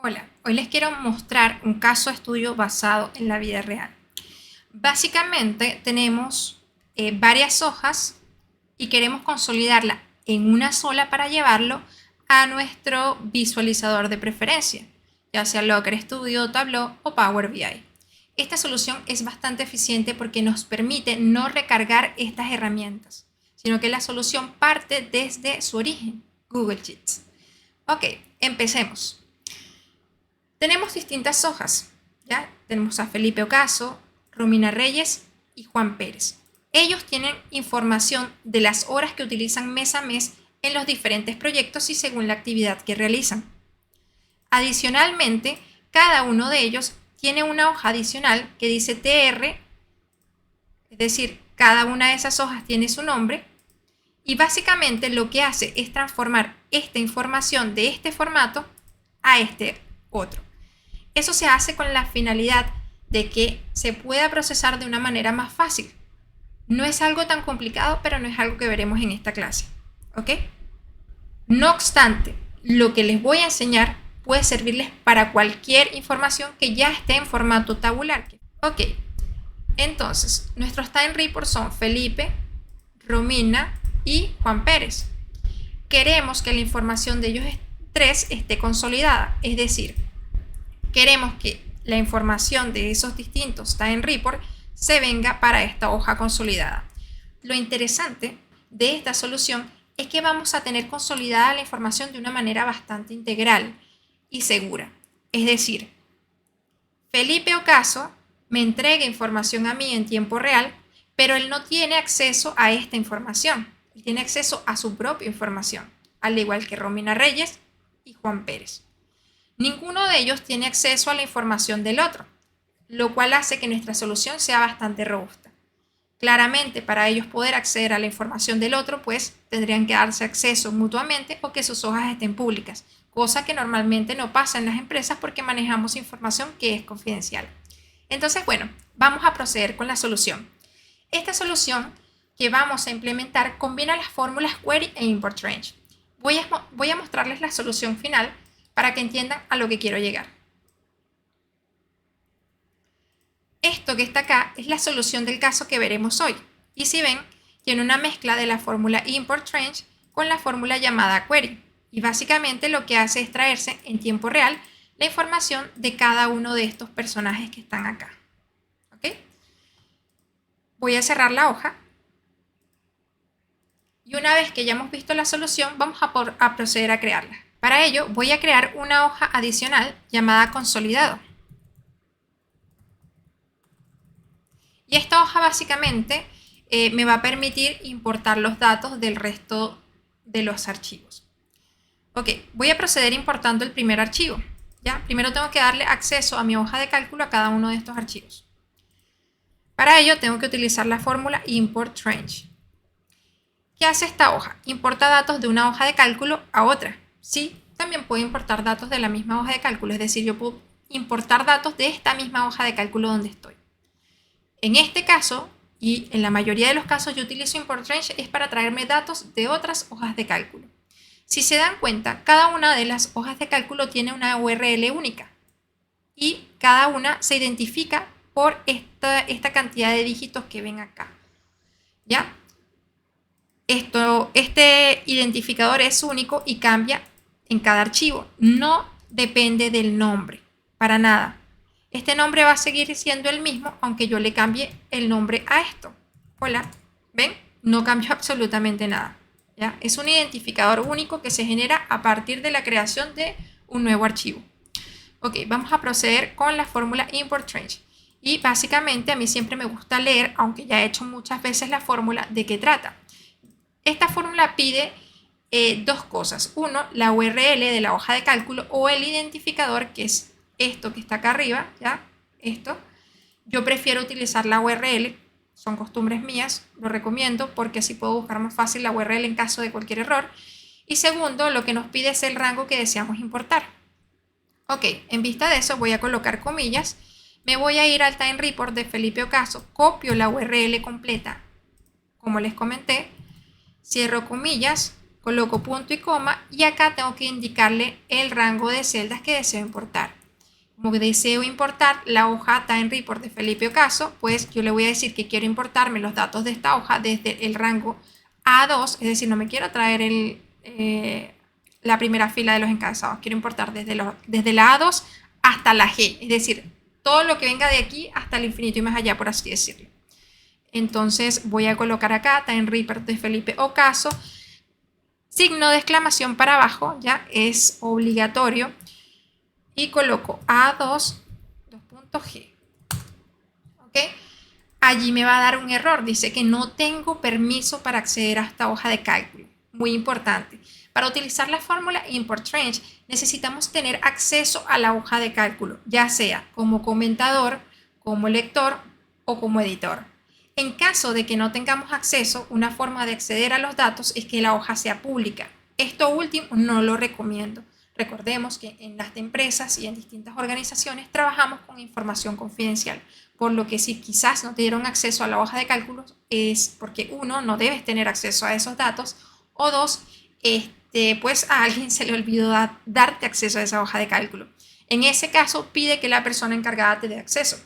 Hola, hoy les quiero mostrar un caso de estudio basado en la vida real. Básicamente tenemos varias hojas y queremos consolidarla en una sola para llevarlo a nuestro visualizador de preferencia, ya sea Looker Studio, Tableau o Power BI. Esta solución es bastante eficiente porque nos permite no recargar estas herramientas, sino que la solución parte desde su origen, Google Sheets. Ok, empecemos. Tenemos distintas hojas, ¿ya? Tenemos a Felipe Ocaso, Romina Reyes y Juan Pérez. Ellos tienen información de las horas que utilizan mes a mes en los diferentes proyectos y según la actividad que realizan. Adicionalmente, cada uno de ellos tiene una hoja adicional que dice TR, es decir, cada una de esas hojas tiene su nombre, y básicamente lo que hace es transformar esta información de este formato a este otro. Eso se hace con la finalidad de que se pueda procesar de una manera más fácil. No es algo tan complicado, pero no es algo que veremos en esta clase, ¿ok? No obstante, lo que les voy a enseñar puede servirles para cualquier información que ya esté en formato tabular. Ok, entonces, nuestros time reports son Felipe, Romina y Juan Pérez. Queremos que la información de ellos tres esté consolidada, es decir, queremos que la información de esos distintos time report se venga para esta hoja consolidada. Lo interesante de esta solución es que vamos a tener consolidada la información de una manera bastante integral y segura. Es decir, Felipe Ocaso me entrega información a mí en tiempo real, pero él no tiene acceso a esta información. Él tiene acceso a su propia información, al igual que Romina Reyes y Juan Pérez. Ninguno de ellos tiene acceso a la información del otro, lo cual hace que nuestra solución sea bastante robusta. Claramente, para ellos poder acceder a la información del otro, pues tendrían que darse acceso mutuamente o que sus hojas estén públicas, cosa que normalmente no pasa en las empresas porque manejamos información que es confidencial. Entonces, bueno, vamos a proceder con la solución. Esta solución que vamos a implementar combina las fórmulas query e import range. Voy a mostrarles la solución final para que entiendan a lo que quiero llegar. Esto que está acá es la solución del caso que veremos hoy. Y si ven, tiene una mezcla de la fórmula import range con la fórmula llamada query. Y básicamente lo que hace es traerse en tiempo real la información de cada uno de estos personajes que están acá. ¿Ok? Voy a cerrar la hoja. Y una vez que ya hemos visto la solución, vamos a proceder a crearla. Para ello, voy a crear una hoja adicional llamada consolidado. Y esta hoja básicamente me va a permitir importar los datos del resto de los archivos. Ok, voy a proceder importando el primer archivo. ¿Ya? Primero tengo que darle acceso a mi hoja de cálculo a cada uno de estos archivos. Para ello tengo que utilizar la fórmula import range. ¿Qué hace esta hoja? Importa datos de una hoja de cálculo a otra. Sí, también puedo importar datos de la misma hoja de cálculo, es decir, yo puedo importar datos de esta misma hoja de cálculo donde estoy. En este caso, y en la mayoría de los casos yo utilizo import range, es para traerme datos de otras hojas de cálculo. Si se dan cuenta, cada una de las hojas de cálculo tiene una URL única y cada una se identifica por esta cantidad de dígitos que ven acá. ¿Ya? Este identificador es único y cambia en cada archivo. No depende del nombre, para nada. Este nombre va a seguir siendo el mismo, aunque yo le cambie el nombre a esto. Hola, ¿ven? No cambió absolutamente nada. ¿Ya? Es un identificador único que se genera a partir de la creación de un nuevo archivo. Ok, vamos a proceder con la fórmula import range. Y básicamente a mí siempre me gusta leer, aunque ya he hecho muchas veces la fórmula, de qué trata. Esta fórmula pide dos cosas. Uno, la URL de la hoja de cálculo o el identificador, que es esto que está acá arriba, ¿ya? Esto. Yo prefiero utilizar la URL, son costumbres mías, lo recomiendo porque así puedo buscar más fácil la URL en caso de cualquier error. Y segundo, lo que nos pide es el rango que deseamos importar. Ok, en vista de eso voy a colocar comillas, me voy a ir al time report de Felipe Ocaso, copio la URL completa, como les comenté, cierro comillas, coloco punto y coma y acá tengo que indicarle el rango de celdas que deseo importar. Como deseo importar la hoja Time Report de Felipe Ocaso, pues yo le voy a decir que quiero importarme los datos de esta hoja desde el rango A2, es decir, no me quiero traer la primera fila de los encabezados, quiero importar desde la A2 hasta la G, es decir, todo lo que venga de aquí hasta el infinito y más allá, por así decirlo. Entonces voy a colocar acá Time Report de Felipe Ocaso, signo de exclamación para abajo, ya es obligatorio, y coloco A2, G. ¿Ok? Allí me va a dar un error, dice que no tengo permiso para acceder a esta hoja de cálculo. Muy importante. Para utilizar la fórmula import range necesitamos tener acceso a la hoja de cálculo, ya sea como comentador, como lector o como editor. En caso de que no tengamos acceso, una forma de acceder a los datos es que la hoja sea pública. Esto último no lo recomiendo. Recordemos que en las empresas y en distintas organizaciones trabajamos con información confidencial, por lo que si quizás no te dieron acceso a la hoja de cálculos es porque uno, no debes tener acceso a esos datos, o dos, pues a alguien se le olvidó darte acceso a esa hoja de cálculo. En ese caso pide que la persona encargada te dé acceso.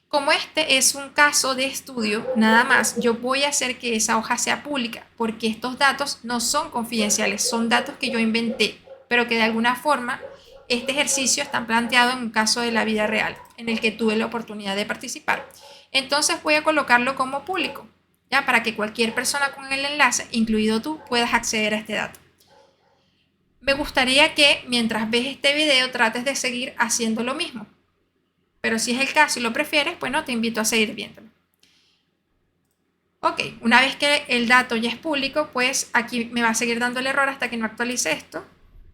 Como este es un caso de estudio, nada más, yo voy a hacer que esa hoja sea pública, porque estos datos no son confidenciales, son datos que yo inventé, pero que de alguna forma este ejercicio está planteado en un caso de la vida real, en el que tuve la oportunidad de participar. Entonces voy a colocarlo como público, ya para que cualquier persona con el enlace, incluido tú, puedas acceder a este dato. Me gustaría que mientras ves este video trates de seguir haciendo lo mismo. Pero si es el caso y lo prefieres, bueno, te invito a seguir viéndolo. Ok, una vez que el dato ya es público, pues aquí me va a seguir dando el error hasta que no actualice esto.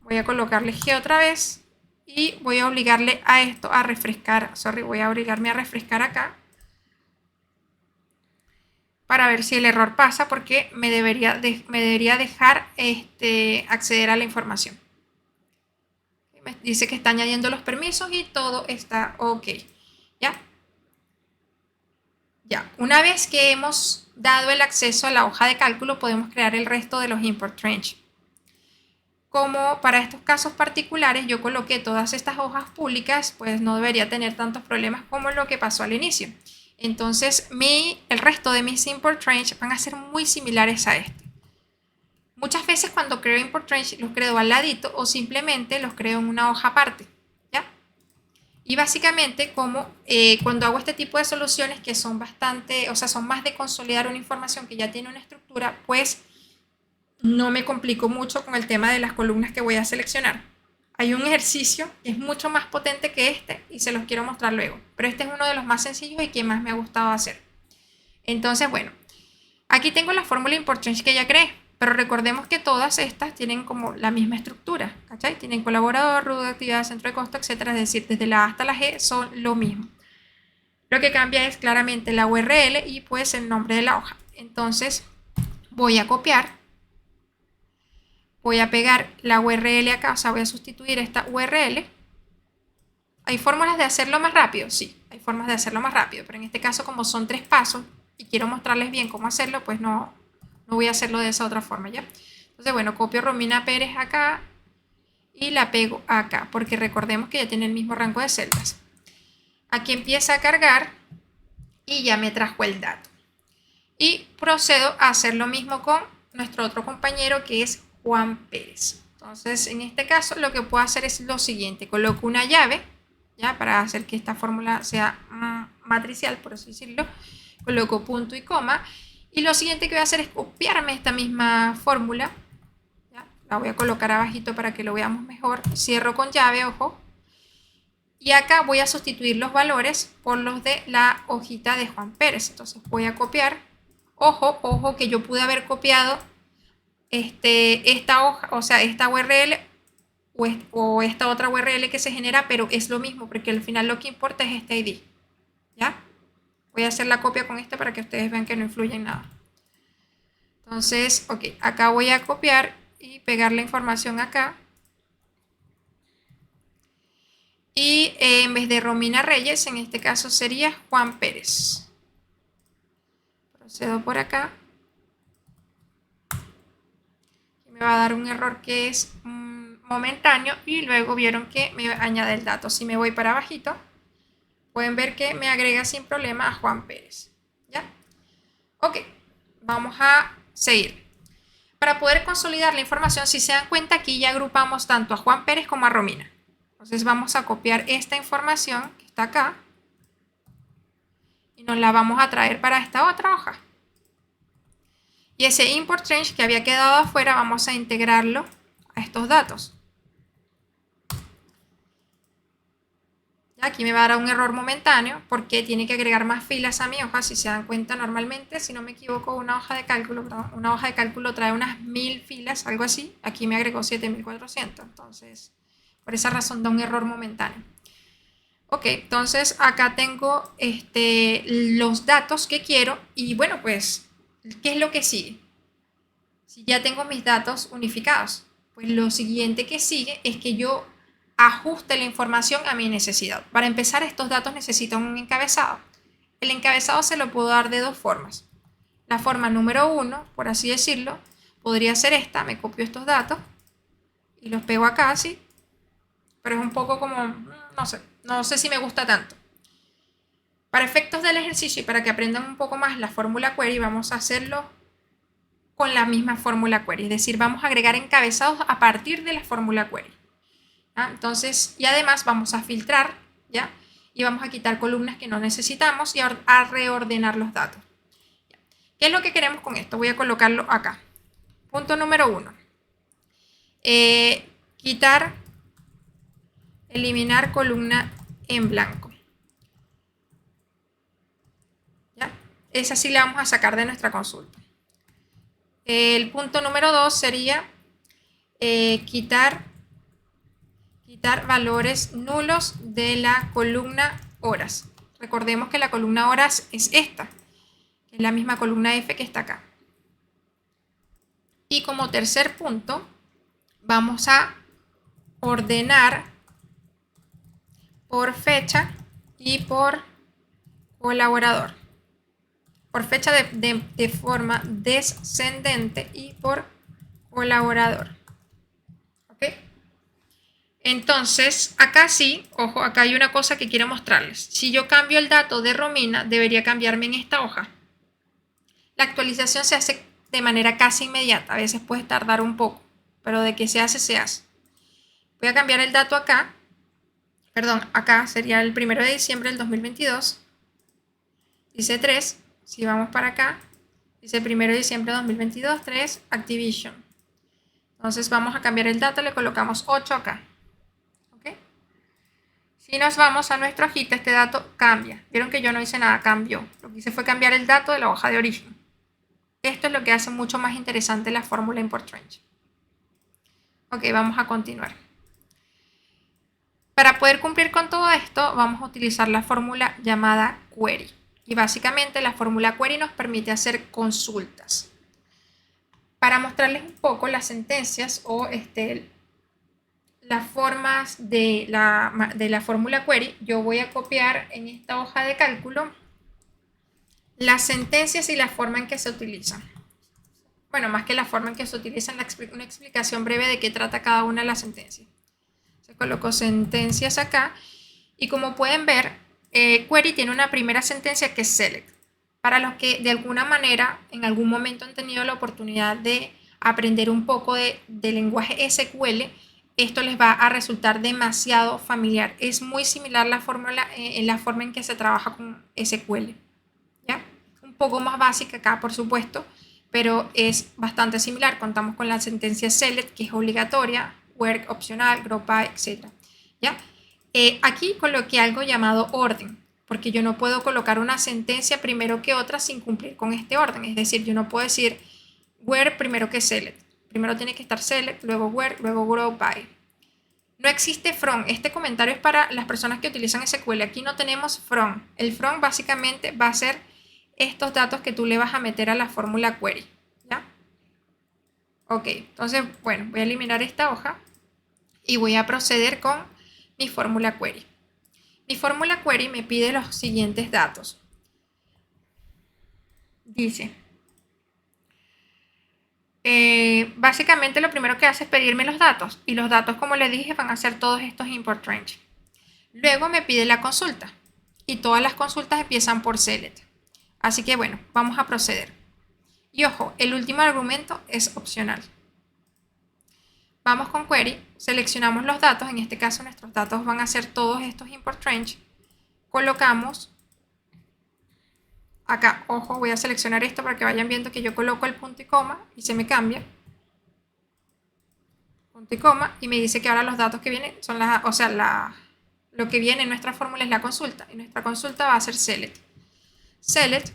Voy a colocarle G otra vez y voy a obligarle a esto a refrescar. Voy a obligarme a refrescar acá para ver si el error pasa, porque me debería dejar acceder a la información. Me dice que está añadiendo los permisos y todo está ok. ¿Ya? Ya, una vez que hemos dado el acceso a la hoja de cálculo, podemos crear el resto de los import range. Como para estos casos particulares yo coloqué todas estas hojas públicas, pues no debería tener tantos problemas como lo que pasó al inicio. Entonces, el resto de mis import range van a ser muy similares a este. Muchas veces cuando creo import range los creo al ladito o simplemente los creo en una hoja aparte. ¿Ya? Y básicamente como cuando hago este tipo de soluciones que son bastante, o sea, son más de consolidar una información que ya tiene una estructura, pues no me complico mucho con el tema de las columnas que voy a seleccionar. Hay un ejercicio que es mucho más potente que este y se los quiero mostrar luego, pero este es uno de los más sencillos y que más me ha gustado hacer. Entonces, bueno, aquí tengo la fórmula import range que ya creé, pero recordemos que todas estas tienen como la misma estructura, ¿cachai? Tienen colaborador, rudo de actividad, centro de costo, etcétera. Es decir, desde la A hasta la G son lo mismo. Lo que cambia es claramente la URL y pues el nombre de la hoja. Entonces voy a copiar, voy a pegar la URL acá, o sea, voy a sustituir esta URL. ¿Hay fórmulas de hacerlo más rápido? Sí, hay formas de hacerlo más rápido, pero en este caso como son 3 pasos y quiero mostrarles bien cómo hacerlo, pues no voy a hacerlo de esa otra forma, ¿ya? Entonces, bueno, copio Romina Pérez acá y la pego acá, porque recordemos que ya tiene el mismo rango de celdas. Aquí empieza a cargar y ya me trajo el dato. Y procedo a hacer lo mismo con nuestro otro compañero que es Juan Pérez. Entonces, en este caso lo que puedo hacer es lo siguiente. Coloco una llave, ¿ya? Para hacer que esta fórmula sea matricial, por así decirlo. Coloco punto y coma. Y lo siguiente que voy a hacer es copiarme esta misma fórmula. ¿Ya? La voy a colocar abajito para que lo veamos mejor. Cierro con llave, ojo. Y acá voy a sustituir los valores por los de la hojita de Juan Pérez. Entonces voy a copiar. Ojo, ojo que yo pude haber copiado esta hoja, o sea, esta URL o esta otra URL que se genera, pero es lo mismo porque al final lo que importa es este ID. ¿Ya? Voy a hacer la copia con este para que ustedes vean que no influye en nada. Entonces, ok, acá voy a copiar y pegar la información acá. Y en vez de Romina Reyes, en este caso sería Juan Pérez. Procedo por acá. me va a dar un error que es momentáneo y luego vieron que me añade el dato. Si me voy para abajito, pueden ver que me agrega sin problema a Juan Pérez. ¿Ya? Ok, vamos a seguir. Para poder consolidar la información, si se dan cuenta, aquí ya agrupamos tanto a Juan Pérez como a Romina. Entonces vamos a copiar esta información que está acá y nos la vamos a traer para esta otra hoja. Y ese import range que había quedado afuera, vamos a integrarlo a estos datos. Aquí me va a dar un error momentáneo porque tiene que agregar más filas a mi hoja. Si se dan cuenta, normalmente, si no me equivoco, una hoja de cálculo trae unas 1000 filas, algo así. Aquí me agregó 7400. Entonces, por esa razón da un error momentáneo. Ok, entonces acá tengo los datos que quiero y bueno, pues, ¿qué es lo que sigue? Si ya tengo mis datos unificados, pues lo siguiente que sigue es que yo ajuste la información a mi necesidad. Para empezar, estos datos necesitan un encabezado. El encabezado se lo puedo dar de dos formas. La forma número 1, por así decirlo, podría ser esta. Me copio estos datos y los pego acá así. Pero es un poco como, no sé si me gusta tanto. Para efectos del ejercicio y para que aprendan un poco más la fórmula query, vamos a hacerlo con la misma fórmula query. Es decir, vamos a agregar encabezados a partir de la fórmula query. ¿Ya? Entonces, y además vamos a filtrar, ¿ya? Y vamos a quitar columnas que no necesitamos y a reordenar los datos. ¿Qué es lo que queremos con esto? Voy a colocarlo acá. Punto número 1. Eliminar columna en blanco. ¿Ya? Esa sí la vamos a sacar de nuestra consulta. El punto número 2 sería quitar valores nulos de la columna horas. Recordemos que la columna horas es esta, que es la misma columna F que está acá. Y como tercer punto, vamos a ordenar por fecha y por colaborador. Por fecha de forma descendente y por colaborador. ¿Ok? Entonces, acá sí, ojo, acá hay una cosa que quiero mostrarles. Si yo cambio el dato de Romina, debería cambiarme en esta hoja. La actualización se hace de manera casi inmediata. A veces puede tardar un poco, pero de que se hace, se hace. Voy a cambiar el dato acá. Perdón, acá sería el 1 de diciembre del 2022. Dice 3. Si vamos para acá, dice 1 de diciembre de 2022, 3, Activision. Entonces vamos a cambiar el dato, le colocamos 8 acá. Si nos vamos a nuestra hojita, este dato cambia. Vieron que yo no hice nada, cambió. Lo que hice fue cambiar el dato de la hoja de origen. Esto es lo que hace mucho más interesante la fórmula import range. Ok, vamos a continuar. Para poder cumplir con todo esto, vamos a utilizar la fórmula llamada query. Y básicamente la fórmula query nos permite hacer consultas. Para mostrarles un poco las sentencias o las formas de la fórmula query, yo voy a copiar en esta hoja de cálculo las sentencias y la forma en que se utilizan. Bueno, más que la forma en que se utilizan, una explicación breve de qué trata cada una de las sentencias. Se colocó sentencias acá y como pueden ver, query tiene una primera sentencia que es select. Para los que de alguna manera en algún momento han tenido la oportunidad de aprender un poco de lenguaje SQL, esto les va a resultar demasiado familiar. Es muy similar la fórmula en la forma en que se trabaja con SQL. ¿Ya? Un poco más básica acá, por supuesto, pero es bastante similar. Contamos con la sentencia select, que es obligatoria, work opcional, group by, etc. ¿Ya? Aquí coloqué algo llamado orden, porque yo no puedo colocar una sentencia primero que otra sin cumplir con este orden. Es decir, yo no puedo decir where primero que select. Primero tiene que estar select, luego where, luego group by. No existe from. Este comentario es para las personas que utilizan SQL. Aquí no tenemos from. El from básicamente va a ser estos datos que tú le vas a meter a la fórmula query. ¿Ya? Ok, entonces, bueno, voy a eliminar esta hoja y voy a proceder con mi fórmula query. Mi fórmula query me pide los siguientes datos. Dice, básicamente lo primero que hace es pedirme los datos. Y los datos, como les dije, van a ser todos estos import range. Luego me pide la consulta. Y todas las consultas empiezan por select. Así que bueno, vamos a proceder. Y ojo, el último argumento es opcional. Vamos con query, seleccionamos los datos, en este caso nuestros datos van a ser todos estos import range. Colocamos, acá, ojo, voy a seleccionar esto para que vayan viendo que yo coloco el punto y coma y se me cambia. Punto y coma, y me dice que ahora los datos que vienen son lo que viene en nuestra fórmula es la consulta, y nuestra consulta va a ser select. Select.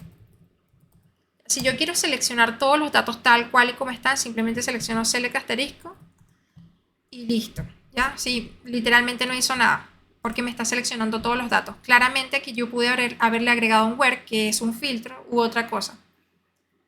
Si yo quiero seleccionar todos los datos tal cual y como están, simplemente selecciono select asterisco y listo. ¿Ya? Sí, literalmente no hizo nada porque me está seleccionando todos los datos. Claramente aquí yo pude haberle agregado un where, que es un filtro u otra cosa.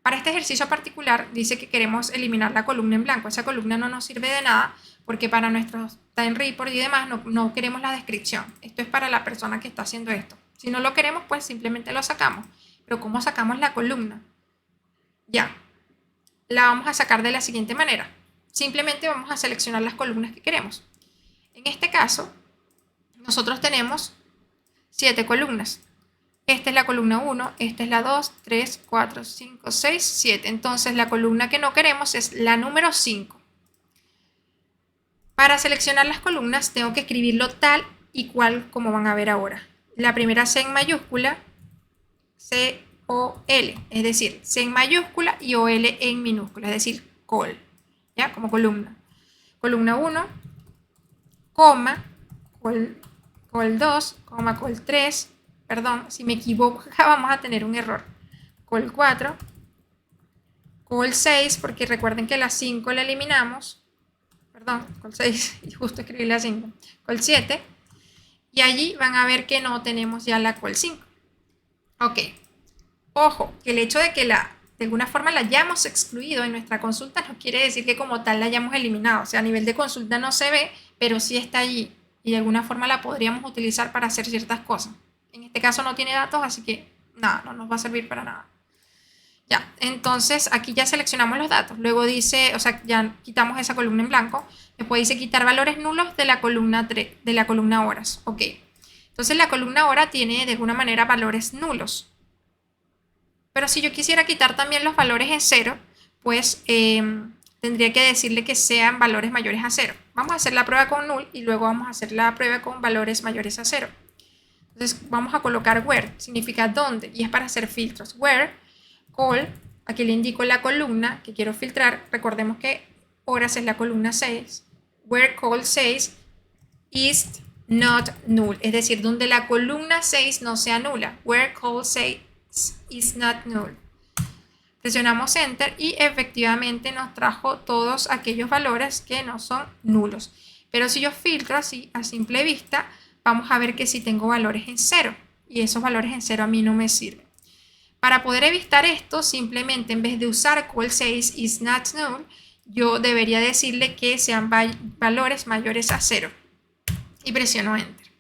Para este ejercicio particular dice que queremos eliminar la columna en blanco. Esa columna no nos sirve de nada porque para nuestros time report y demás no queremos la descripción. Esto es para la persona que está haciendo esto. Si no lo queremos, pues simplemente lo sacamos. Pero ¿cómo sacamos la columna? Ya, la vamos a sacar de la siguiente manera. Simplemente vamos a seleccionar las columnas que queremos. En este caso, nosotros tenemos 7 columnas. Esta es la columna 1, esta es la 2, 3, 4, 5, 6, 7. Entonces la columna que no queremos es la número 5. Para seleccionar las columnas tengo que escribirlo tal y cual como van a ver ahora. La primera C en mayúscula, C-O-L, es decir, C en mayúscula y O-L en minúscula, es decir, col, ¿ya? Como columna. Columna 1, coma, col 2, coma, col 3, perdón, si me equivoco acá vamos a tener un error. Col 4, col 6, porque recuerden que la 5 la eliminamos, perdón, col 6, y justo escribí la 5, col 7, y allí van a ver que no tenemos ya la col 5. Ok, ojo, que el hecho de que de alguna forma la hayamos excluido en nuestra consulta no quiere decir que como tal la hayamos eliminado. O sea, a nivel de consulta no se ve, pero sí está allí y de alguna forma la podríamos utilizar para hacer ciertas cosas. En este caso no tiene datos, así que nada, no nos va a servir para nada. Ya, entonces aquí ya seleccionamos los datos. Luego dice, o sea, ya quitamos esa columna en blanco. Después dice quitar valores nulos de la columna 3, de la columna horas. Ok. Entonces la columna hora tiene de alguna manera valores nulos. Pero si yo quisiera quitar también los valores en 0, pues tendría que decirle que sean valores mayores a 0. Vamos a hacer la prueba con null y luego vamos a hacer la prueba con valores mayores a 0. Entonces vamos a colocar where, significa dónde, y es para hacer filtros. Where, call, aquí le indico la columna que quiero filtrar. Recordemos que horas es la columna 6. Where call 6 is not null, es decir, donde la columna 6 no sea nula. Where call 6 is not null. Presionamos enter y efectivamente nos trajo todos aquellos valores que no son nulos. Pero si yo filtro así a simple vista, vamos a ver que sí tengo valores en 0 y esos valores en 0 a mí no me sirven. Para poder evitar esto, simplemente en vez de usar call 6 is not null, yo debería decirle que sean valores mayores a 0 y presiono enter.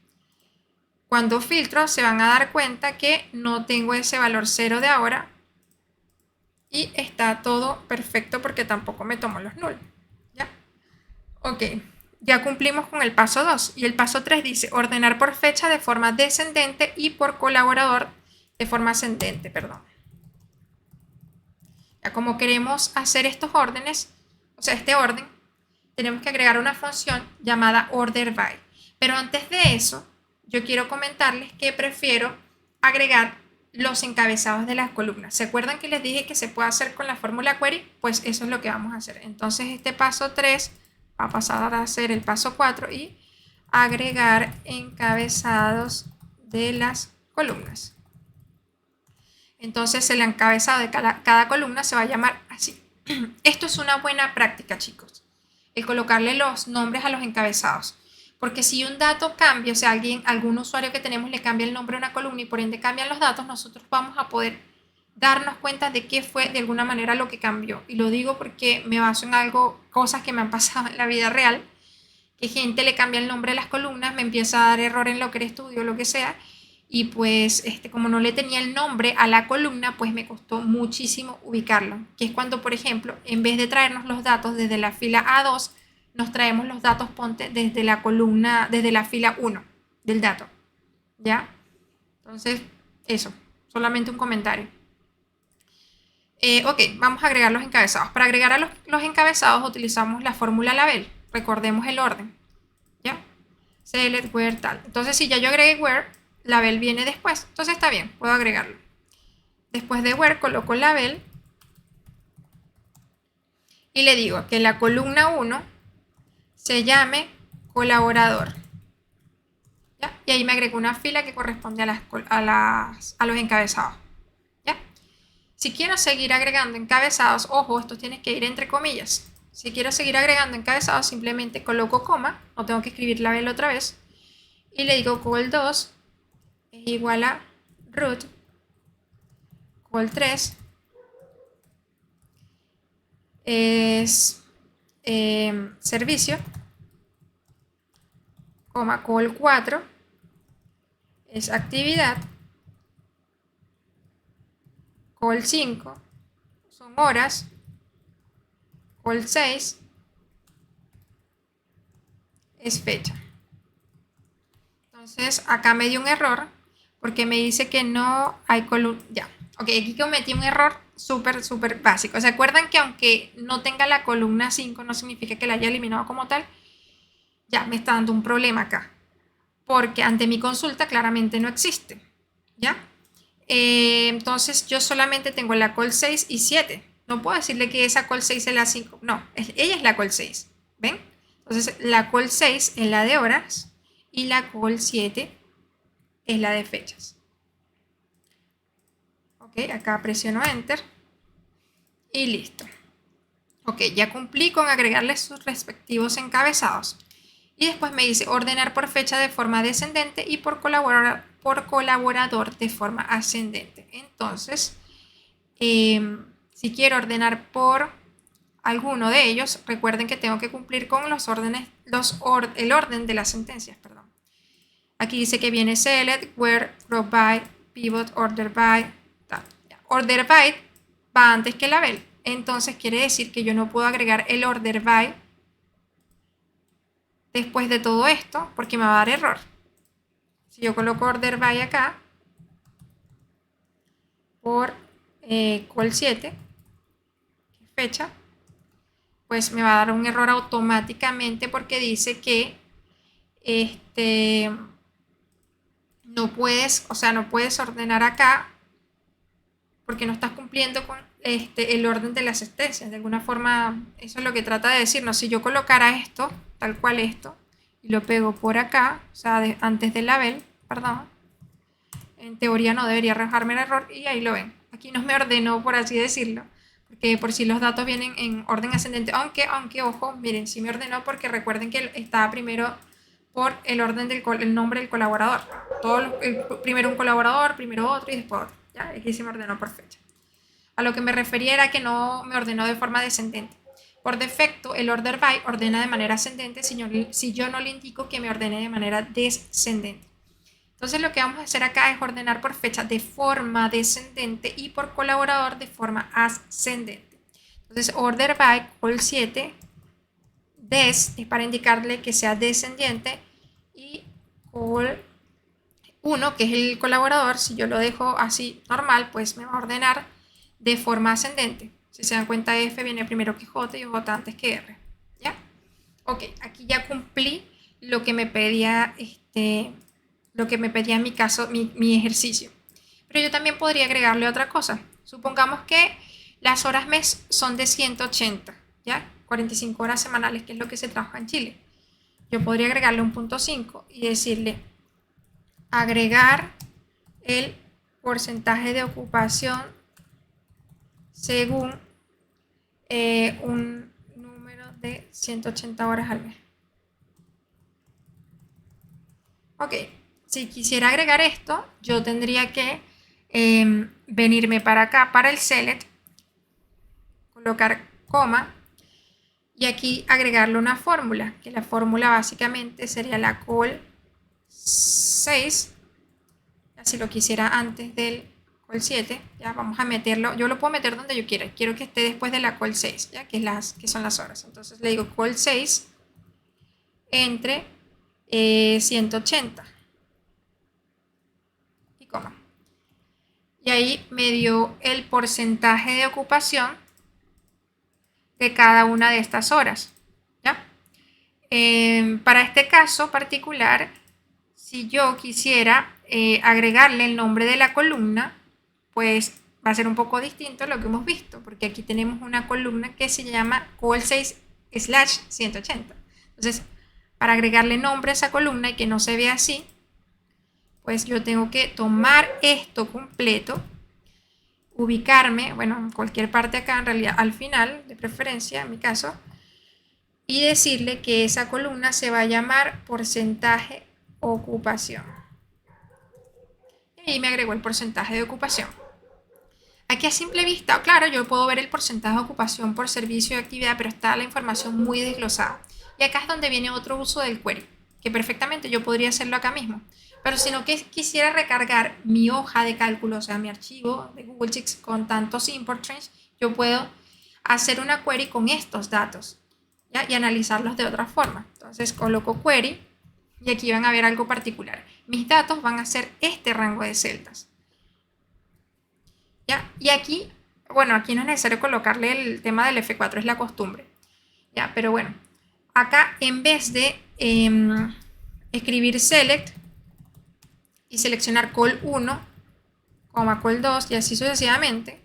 Cuando filtro se van a dar cuenta que no tengo ese valor 0 de ahora y está todo perfecto porque tampoco me tomo los null. ¿Ya? Ok, ya cumplimos con el paso 2 y el paso 3 dice ordenar por fecha de forma descendente y por colaborador de forma ascendente, perdón. Ya como queremos hacer estos órdenes, o sea, este orden, tenemos que agregar una función llamada order_by. Pero antes de eso, yo quiero comentarles que prefiero agregar los encabezados de las columnas. ¿Se acuerdan que les dije que se puede hacer con la fórmula query? Pues eso es lo que vamos a hacer. Entonces este paso 3 va a pasar a ser el paso 4 y agregar encabezados de las columnas. Entonces el encabezado de cada columna se va a llamar así. Esto es una buena práctica, chicos, el colocarle los nombres a los encabezados. Porque si un dato cambia, o sea, algún usuario que tenemos le cambia el nombre a una columna y por ende cambian los datos, nosotros vamos a poder darnos cuenta de qué fue de alguna manera lo que cambió. Y lo digo porque me baso en cosas que me han pasado en la vida real, que gente le cambia el nombre a las columnas, me empieza a dar error en lo que estudio, lo que sea, y pues como no le tenía el nombre a la columna, pues me costó muchísimo ubicarlo, que es cuando, por ejemplo, en vez de traernos los datos desde la fila A2, nos traemos los datos, ponte, desde la columna, desde la fila 1 del dato, ¿ya? Entonces, eso, solamente un comentario. Ok, vamos a agregar los encabezados. Para agregar a los encabezados utilizamos la fórmula label. Recordemos el orden, ¿ya? Select, where, tal. Entonces, si ya yo agregué where, label viene después. Entonces está bien, puedo agregarlo. Después de where coloco label y le digo que la columna 1 se llame colaborador. ¿Ya? Y ahí me agrego una fila que corresponde a los encabezados. ¿Ya? Si quiero seguir agregando encabezados, ojo, esto tiene que ir entre comillas. Si quiero seguir agregando encabezados, simplemente coloco coma, no tengo que escribir label otra vez, y le digo col2 es igual a root, col3 es servicio, coma, col4 es actividad, col5 son horas, col6 es fecha. Entonces acá me dio un error porque me dice que no hay columna. Ya, ok, aquí cometí un error súper básico. ¿Se acuerdan que aunque no tenga la columna 5 no significa que la haya eliminado como tal? Ya, me está dando un problema acá. Porque ante mi consulta claramente no existe. ¿Ya? Entonces yo solamente tengo la col 6 y 7. No puedo decirle que esa col 6 es la 5. No, ella es la col 6. ¿Ven? Entonces la col 6 es la de horas y la col 7 es la de fechas. Ok, acá presiono Enter y listo. Ok, ya cumplí con agregarle sus respectivos encabezados. Y después me dice ordenar por fecha de forma descendente y por colaborador de forma ascendente. Entonces, si quiero ordenar por alguno de ellos, recuerden que tengo que cumplir con los órdenes, el orden de las sentencias, perdón. Aquí dice que viene select, where, group by, pivot, order by, tal. Order by va antes que label. Entonces quiere decir que yo no puedo agregar el order by después de todo esto porque me va a dar error. Si yo coloco order by acá por col 7, que es fecha, pues me va a dar un error automáticamente porque dice que no puedes, o sea, no puedes ordenar acá porque no estás cumpliendo con el orden de las sentencias. De alguna forma, eso es lo que trata de decirnos. Si yo colocara esto, tal cual esto, y lo pego por acá, o sea, antes del label, perdón, en teoría no debería arrojarme el error y ahí lo ven. Aquí no me ordenó, por así decirlo, porque por si los datos vienen en orden ascendente, aunque ojo, miren, sí me ordenó porque recuerden que estaba primero por el orden el nombre del colaborador. Primero un colaborador, primero otro y después otro. ¿Ya? Aquí sí me ordenó por fecha. A lo que me refería era que no me ordenó de forma descendente. Por defecto, el order by ordena de manera ascendente si yo no le indico que me ordene de manera descendente. Entonces lo que vamos a hacer acá es ordenar por fecha de forma descendente y por colaborador de forma ascendente. Entonces order by col 7 des es para indicarle que sea descendiente y col 1, que es el colaborador, si yo lo dejo así normal, pues me va a ordenar de forma ascendente. Si se dan cuenta, F viene primero que J y J antes que R. ¿Ya? Ok, aquí ya cumplí lo que me pedía en mi caso, mi ejercicio. Pero yo también podría agregarle otra cosa. Supongamos que las horas mes son de 180, ¿ya? 45 horas semanales, que es lo que se trabaja en Chile. Yo podría agregarle un punto 5 y decirle agregar el porcentaje de ocupación según un número de 180 horas al mes. Ok, si quisiera agregar esto, yo tendría que venirme para acá, para el select, colocar coma y aquí agregarle una fórmula, que la fórmula básicamente sería la col 6, la si lo quisiera antes del call 7, ya vamos a meterlo, yo lo puedo meter donde yo quiera, quiero que esté después de la call 6, ya que son las horas. Entonces le digo call 6 entre 180 y coma. Y ahí me dio el porcentaje de ocupación de cada una de estas horas, ¿ya? Para este caso particular, si yo quisiera agregarle el nombre de la columna, pues va a ser un poco distinto a lo que hemos visto, porque aquí tenemos una columna que se llama call6/180. Entonces, para agregarle nombre a esa columna y que no se vea así, pues yo tengo que tomar esto completo, ubicarme, bueno, en cualquier parte acá, en realidad al final, de preferencia, en mi caso, y decirle que esa columna se va a llamar porcentaje ocupación. Y ahí me agregó el porcentaje de ocupación. Aquí a simple vista, claro, yo puedo ver el porcentaje de ocupación por servicio y actividad, pero está la información muy desglosada. Y acá es donde viene otro uso del query, que perfectamente yo podría hacerlo acá mismo. Pero si no quisiera recargar mi hoja de cálculo, o sea, mi archivo de Google Sheets con tantos import strings, yo puedo hacer una query con estos datos, ¿ya? Y analizarlos de otra forma. Entonces coloco query y aquí van a ver algo particular. Mis datos van a ser este rango de celdas, ¿ya? Y aquí, bueno, aquí no es necesario colocarle el tema del F4, es la costumbre, ¿ya? Pero bueno, acá en vez de escribir select y seleccionar call 1, call 2 y así sucesivamente,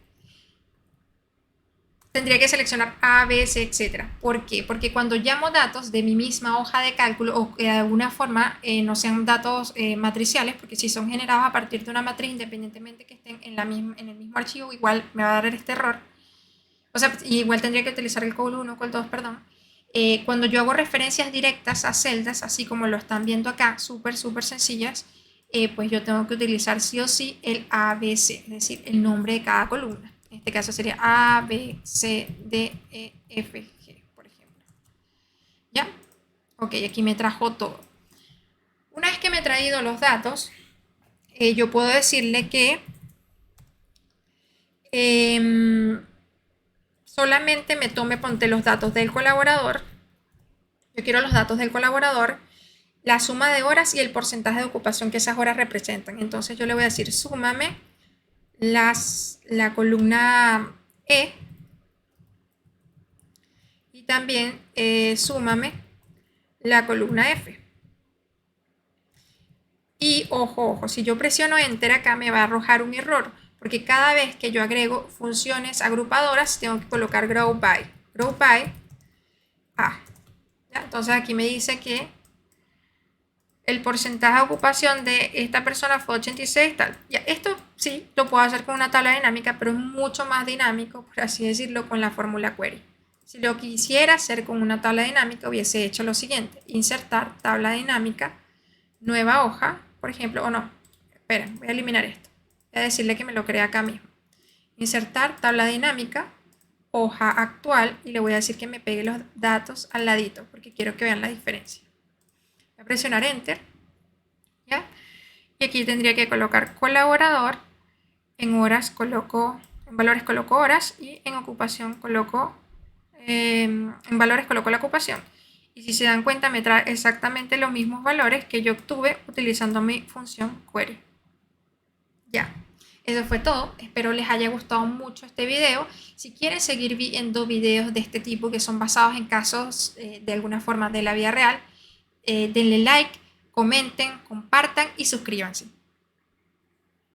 tendría que seleccionar A, B, C, etc. ¿Por qué? Porque cuando llamo datos de mi misma hoja de cálculo o que de alguna forma no sean datos matriciales, porque si son generados a partir de una matriz, independientemente que estén en el mismo archivo, igual me va a dar este error. O sea, igual tendría que utilizar el call 1, call 2, perdón. Cuando yo hago referencias directas a celdas, así como lo están viendo acá, súper sencillas, pues yo tengo que utilizar sí o sí el ABC, es decir, el nombre de cada columna. En este caso sería A, B, C, D, E, F, G, por ejemplo. ¿Ya? Ok, aquí me trajo todo. Una vez que me he traído los datos, yo puedo decirle que solamente me ponte los datos del colaborador. Yo quiero los datos del colaborador, la suma de horas y el porcentaje de ocupación que esas horas representan. Entonces yo le voy a decir, súmame la columna E y también súmame la columna F. Y ojo, si yo presiono Enter acá me va a arrojar un error, porque cada vez que yo agrego funciones agrupadoras tengo que colocar Group by A. ¿Ya? Entonces aquí me dice que el porcentaje de ocupación de esta persona fue 86, tal. Ya, esto sí lo puedo hacer con una tabla dinámica, pero es mucho más dinámico, por así decirlo, con la fórmula query. Si lo quisiera hacer con una tabla dinámica, hubiese hecho lo siguiente: insertar tabla dinámica, nueva hoja, por ejemplo, o no, esperen, voy a eliminar esto. Voy a decirle que me lo crea acá mismo. Insertar tabla dinámica, hoja actual, y le voy a decir que me pegue los datos al ladito, porque quiero que vean la diferencia. Voy a presionar Enter, ¿ya? Y aquí tendría que colocar colaborador, en horas coloco, en valores coloco horas y en ocupación coloco, en valores coloco la ocupación. Y si se dan cuenta me trae exactamente los mismos valores que yo obtuve utilizando mi función query. Ya, eso fue todo. Espero les haya gustado mucho este video. Si quieren seguir viendo videos de este tipo que son basados en casos de alguna forma de la vida real, denle like, comenten, compartan y suscríbanse.